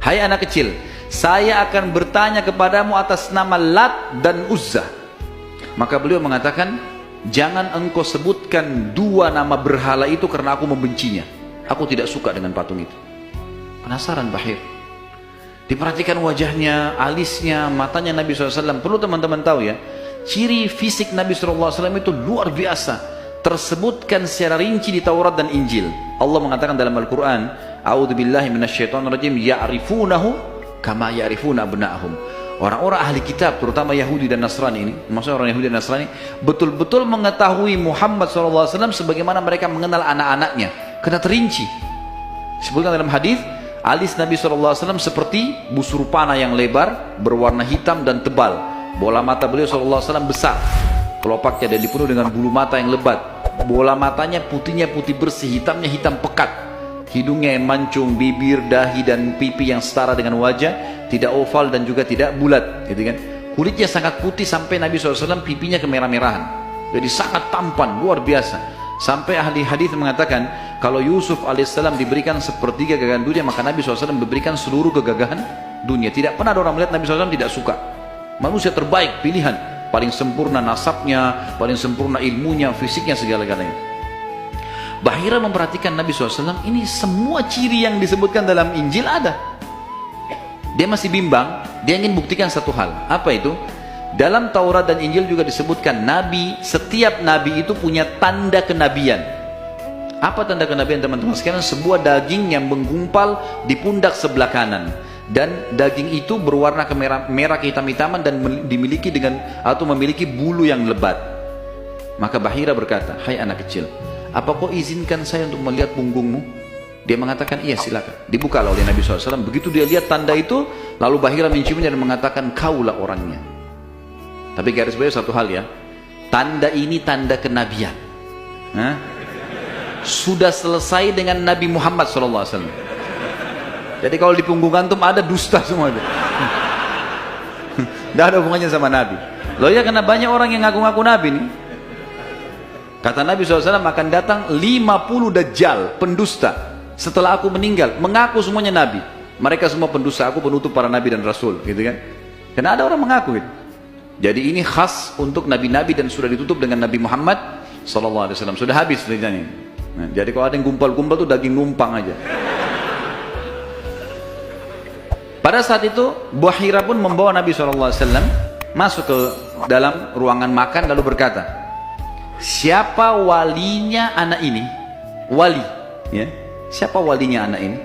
hai anak kecil, saya akan bertanya kepadamu atas nama Lat dan Uzza. Maka beliau mengatakan, jangan engkau sebutkan dua nama berhala itu karena aku membencinya. Aku tidak suka dengan patung itu. Penasaran Bahir. Diperhatikan wajahnya, alisnya, matanya Nabi SAW. Perlu teman-teman tahu ya, ciri fisik Nabi SAW itu luar biasa. Tersebutkan secara rinci di Taurat dan Injil. Allah mengatakan dalam Al-Quran, A'udzubillahi minasyaitonirrajim, ya'rifunahu kama ya'rifuna abna'ahum. Orang-orang ahli kitab, terutama Yahudi dan Nasrani ini, maksudnya orang Yahudi dan Nasrani, betul-betul mengetahui Muhammad SAW sebagaimana mereka mengenal anak-anaknya. Kena terinci. Disebutkan dalam hadis, alis Nabi SAW seperti busur panah yang lebar, berwarna hitam dan tebal. Bola mata beliau SAW besar, kelopaknya dan dipenuhi dengan bulu mata yang lebat. Bola matanya putihnya putih bersih, hitamnya hitam pekat. Hidungnya yang mancung, bibir, dahi dan pipi yang setara dengan wajah, tidak oval dan juga tidak bulat, gitu kan. Kulitnya sangat putih sampai Nabi SAW pipinya kemerah-merahan. Jadi sangat tampan, luar biasa. Sampai ahli hadis mengatakan, kalau Yusuf alaihissalam diberikan sepertiga gagahan dunia, maka Nabi SAW memberikan seluruh kegagahan dunia. Tidak pernah ada orang melihat Nabi SAW tidak suka. Manusia terbaik, pilihan, paling sempurna nasabnya, paling sempurna ilmunya, fisiknya, segala-galanya. Bahira memperhatikan Nabi SAW, ini semua ciri yang disebutkan dalam Injil ada. Dia masih bimbang, dia ingin buktikan satu hal. Apa itu? Dalam Taurat dan Injil juga disebutkan Nabi, setiap Nabi itu punya tanda kenabian. Apa tanda kenabian teman-teman sekalian? Sebuah daging yang menggumpal di pundak sebelah kanan. Dan daging itu berwarna merah kehitam-hitaman dan dimiliki atau memiliki bulu yang lebat. Maka Bahira berkata, hai anak kecil, apa kau izinkan saya untuk melihat punggungmu? Dia mengatakan, iya silakan. Dibukalah oleh Nabi SAW. Begitu dia lihat tanda itu, lalu Bahira menciumnya dan mengatakan, kaulah orangnya. Tapi garis bawah satu hal ya, tanda ini tanda kenabian. Sudah selesai dengan Nabi Muhammad SAW. Jadi kalau di punggung antum ada dusta semua itu. Tidak ada hubungannya sama Nabi. Loh ya, karena banyak orang yang ngaku-ngaku Nabi nih. Kata Nabi SAW, akan datang 50 dajjal, pendusta, setelah aku meninggal, mengaku semuanya Nabi. Mereka semua pendusta, aku penutup para Nabi dan Rasul, gitu kan. Karena ada orang mengaku gitu. Jadi ini khas untuk nabi-nabi dan sudah ditutup dengan Nabi Muhammad SAW. Sudah habis ceritanya. Nah, jadi kalau ada yang gumpal-gumpal tuh daging numpang aja. Pada saat itu Bahira pun membawa Nabi SAW masuk ke dalam ruangan makan lalu berkata, siapa walinya anak ini? Wali, ya? Siapa walinya anak ini?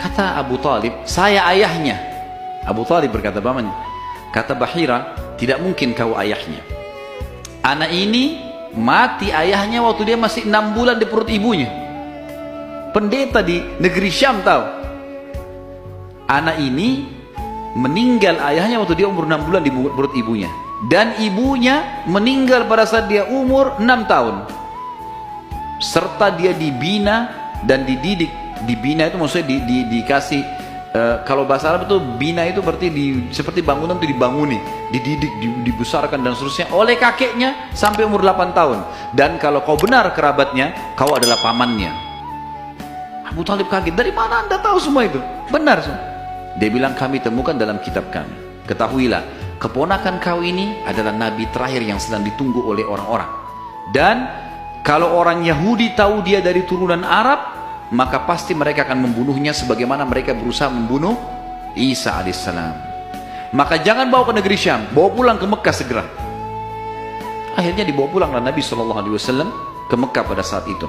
Kata Abu Talib, saya ayahnya. Abu Talib berkata, pamannya. Kata Bahira, tidak mungkin kau ayahnya. Anak ini mati ayahnya waktu dia masih 6 bulan di perut ibunya. Pendeta di negeri Syam tahu. Anak ini meninggal ayahnya waktu dia umur 6 bulan di perut ibunya. Dan ibunya meninggal pada saat dia umur 6 tahun. Serta dia dibina dan dididik. Dibina itu maksudnya dikasih, kalau bahasa Arab itu bina itu berarti seperti bangunan itu dibanguni, dididik, dibesarkan dan seterusnya oleh kakeknya sampai umur 8 tahun. Dan kalau kau benar kerabatnya, kau adalah pamannya. Abu Talib kaget, dari mana anda tahu semua itu? Benar semua. Dia bilang, kami temukan dalam kitab kami. Ketahuilah, keponakan kau ini adalah nabi terakhir yang sedang ditunggu oleh orang-orang. Dan kalau orang Yahudi tahu dia dari turunan Arab, maka pasti mereka akan membunuhnya sebagaimana mereka berusaha membunuh Isa alaihissalam. Maka jangan bawa ke negeri Syam, bawa pulang ke Mekah segera. Akhirnya dibawa pulanglah Nabi SAW ke Mekah pada saat itu.